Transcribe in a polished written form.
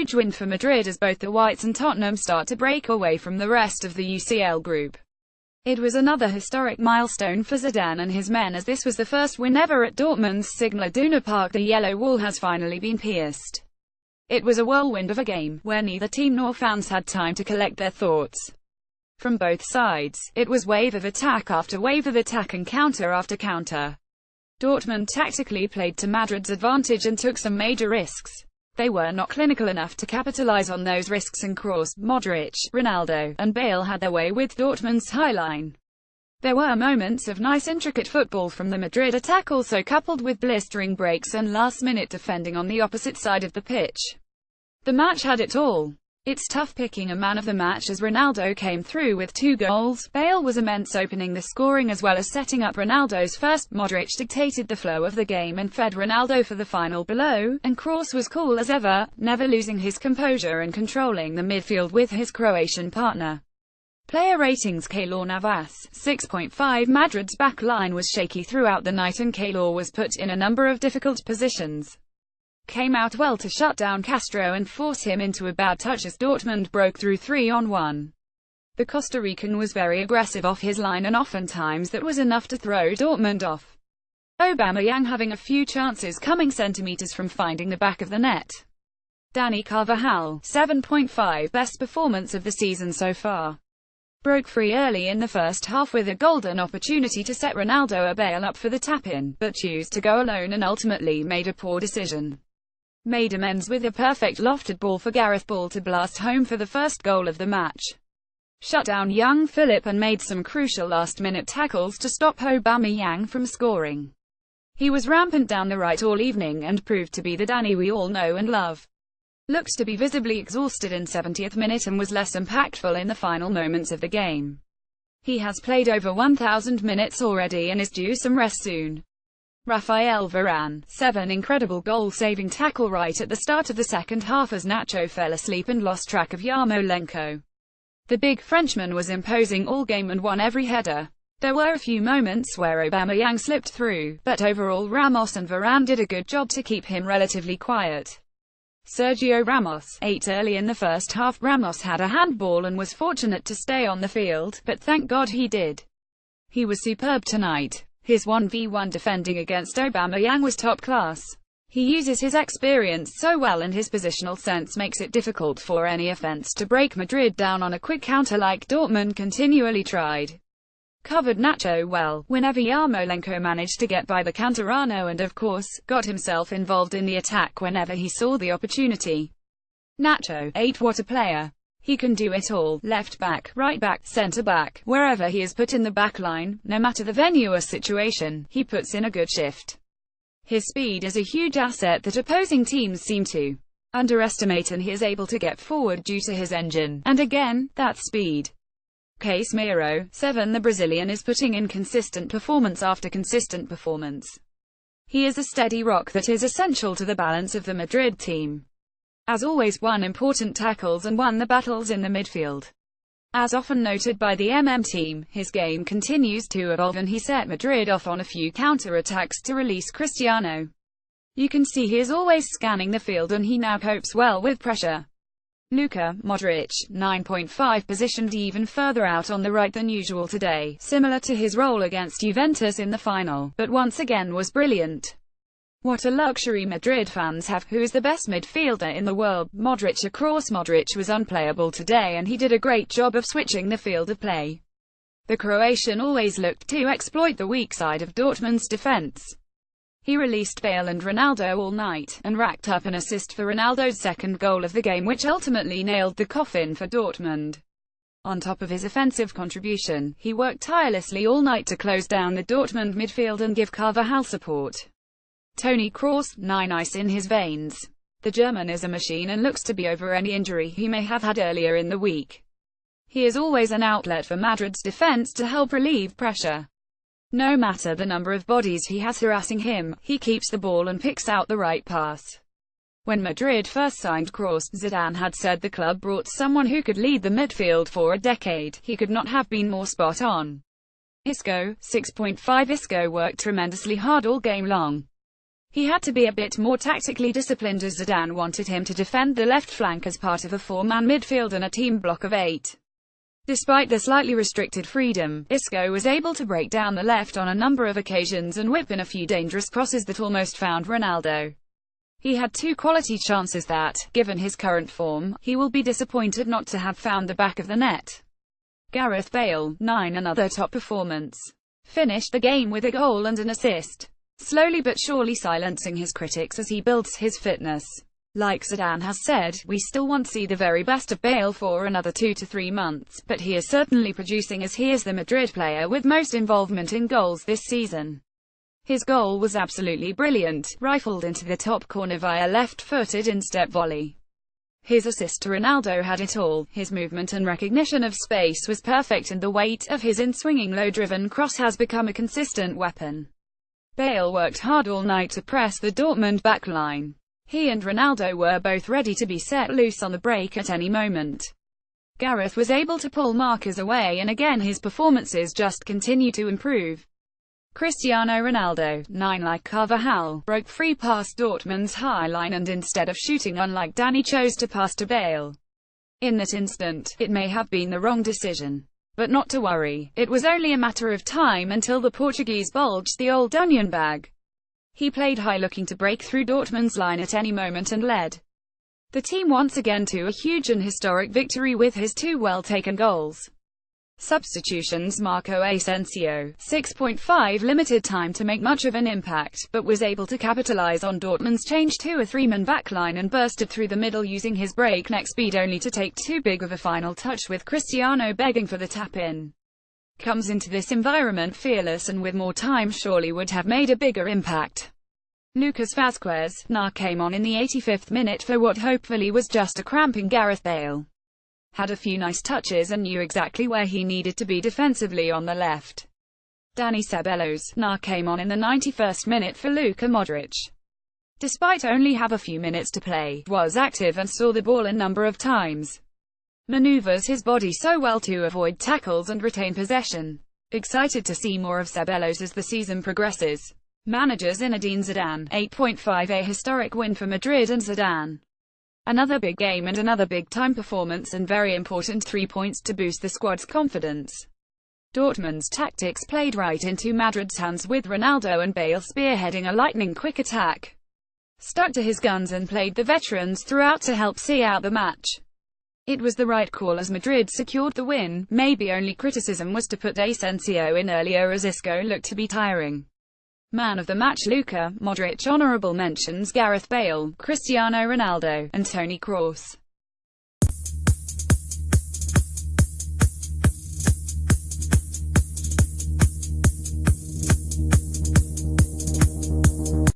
huge win for Madrid as both the Whites and Tottenham start to break away from the rest of the UCL group. It was another historic milestone for Zidane and his men, as this was the first win ever at Dortmund's Signal Iduna Park. The yellow wall has finally been pierced. It was a whirlwind of a game, where neither team nor fans had time to collect their thoughts. From both sides, it was wave of attack after wave of attack and counter after counter. Dortmund tactically played to Madrid's advantage and took some major risks. They were not clinical enough to capitalize on those risks, and Kroos, Modric, Ronaldo, and Bale had their way with Dortmund's high line. There were moments of nice intricate football from the Madrid attack, also coupled with blistering breaks and last-minute defending on the opposite side of the pitch. The match had it all. It's tough picking a man of the match, as Ronaldo came through with 2 goals. Bale was immense, opening the scoring as well as setting up Ronaldo's first. Modric dictated the flow of the game and fed Ronaldo for the final blow, and Kroos was cool as ever, never losing his composure and controlling the midfield with his Croatian partner. Player ratings: Keylor Navas, 6.5. Madrid's back line was shaky throughout the night, and Keylor was put in a number of difficult positions. Came out well to shut down Castro and force him into a bad touch as Dortmund broke through 3-on-1. The Costa Rican was very aggressive off his line, and oftentimes that was enough to throw Dortmund off. Aubameyang having a few chances coming centimeters from finding the back of the net. Dani Carvajal, 7.5. Best performance of the season so far. Broke free early in the first half with a golden opportunity to set Ronaldo or Bale up for the tap-in, but chose to go alone and ultimately made a poor decision. Made amends with a perfect lofted ball for Gareth Bale to blast home for the first goal of the match. Shut down young Philip and made some crucial last-minute tackles to stop Aubameyang from scoring. He was rampant down the right all evening and proved to be the Dani we all know and love. Looked to be visibly exhausted in 70th minute and was less impactful in the final moments of the game. He has played over 1,000 minutes already and is due some rest soon. Rafael Varane, 7. Incredible goal-saving tackle right at the start of the second half as Nacho fell asleep and lost track of Yarmolenko. The big Frenchman was imposing all game and won every header. There were a few moments where Aubameyang slipped through, but overall Ramos and Varane did a good job to keep him relatively quiet. Sergio Ramos, 8. Early in the first half, Ramos had a handball and was fortunate to stay on the field, but thank God he did. He was superb tonight. His 1v1 defending against Aubameyang was top class. He uses his experience so well, and his positional sense makes it difficult for any offense to break Madrid down on a quick counter like Dortmund continually tried. Covered Nacho well, whenever Yarmolenko managed to get by the Canterano, and of course, got himself involved in the attack whenever he saw the opportunity. Nacho, 8. What a player. He can do it all, left back, right back, centre back, wherever he is put in the back line, no matter the venue or situation, he puts in a good shift. His speed is a huge asset that opposing teams seem to underestimate, and he is able to get forward due to his engine, and again, that's speed. Casemiro, 7. The Brazilian is putting in consistent performance after consistent performance. He is a steady rock that is essential to the balance of the Madrid team. As always, won important tackles and won the battles in the midfield. As often noted by the team, his game continues to evolve, and he set Madrid off on a few counter-attacks to release Cristiano. You can see he is always scanning the field, and he now copes well with pressure. Luka Modric, 9.5. Positioned even further out on the right than usual today, similar to his role against Juventus in the final, but once again was brilliant. What a luxury Madrid fans have. Who is the best midfielder in the world? Modric or Kroos? Modric was unplayable today, and he did a great job of switching the field of play. The Croatian always looked to exploit the weak side of Dortmund's defense. He released Bale and Ronaldo all night, and racked up an assist for Ronaldo's second goal of the game, which ultimately nailed the coffin for Dortmund. On top of his offensive contribution, he worked tirelessly all night to close down the Dortmund midfield and give Carvajal support. Toni Kroos, 9. Ice in his veins. The German is a machine and looks to be over any injury he may have had earlier in the week. He is always an outlet for Madrid's defense to help relieve pressure. No matter the number of bodies he has harassing him, he keeps the ball and picks out the right pass. When Madrid first signed Kroos, Zidane had said the club brought someone who could lead the midfield for a decade. He could not have been more spot on. Isco, 6.5. Isco worked tremendously hard all game long. He had to be a bit more tactically disciplined as Zidane wanted him to defend the left flank as part of a four-man midfield and a team block of 8. Despite the slightly restricted freedom, Isco was able to break down the left on a number of occasions and whip in a few dangerous crosses that almost found Ronaldo. He had 2 quality chances that, given his current form, he will be disappointed not to have found the back of the net. Gareth Bale, 9, another top performance. Finished the game with a goal and an assist, slowly but surely silencing his critics as he builds his fitness. Like Zidane has said, we still want to see the very best of Bale for another 2 to 3 months, but he is certainly producing as he is the Madrid player with most involvement in goals this season. His goal was absolutely brilliant, rifled into the top corner via left-footed instep volley. His assist to Ronaldo had it all. His movement and recognition of space was perfect, and the weight of his in-swinging low-driven cross has become a consistent weapon. Bale worked hard all night to press the Dortmund backline. He and Ronaldo were both ready to be set loose on the break at any moment. Gareth was able to pull markers away, and again his performances just continue to improve. Cristiano Ronaldo, 9, like Carvajal, broke free past Dortmund's high line and instead of shooting unlike Dani chose to pass to Bale. In that instant, it may have been the wrong decision. But not to worry, it was only a matter of time until the Portuguese bulged the old onion bag. He played high looking to break through Dortmund's line at any moment and led the team once again to a huge and historic victory with his 2 well-taken goals. Substitutions: Marco Asensio, 6.5 limited time to make much of an impact, but was able to capitalize on Dortmund's change to a 3-man backline and bursted through the middle using his breakneck speed only to take too big of a final touch with Cristiano begging for the tap-in. Comes into this environment fearless and with more time surely would have made a bigger impact. Lucas Vazquez, came on in the 85th minute for what hopefully was just a cramping Gareth Bale. Had a few nice touches and knew exactly where he needed to be defensively on the left. Dani Ceballos, came on in the 91st minute for Luka Modric. Despite only have a few minutes to play, was active and saw the ball a number of times. Maneuvers his body so well to avoid tackles and retain possession. Excited to see more of Ceballos as the season progresses. Manager Zinedine Zidane, 8.5, a historic win for Madrid and Zidane. Another big game and another big-time performance, and very important 3 points to boost the squad's confidence. Dortmund's tactics played right into Madrid's hands with Ronaldo and Bale spearheading a lightning-quick attack. Stuck to his guns and played the veterans throughout to help see out the match. It was the right call as Madrid secured the win. Maybe only criticism was to put Asensio in earlier as Isco looked to be tiring. Man of the match Luka Modric. Honorable mentions: Gareth Bale, Cristiano Ronaldo, and Toni Kroos.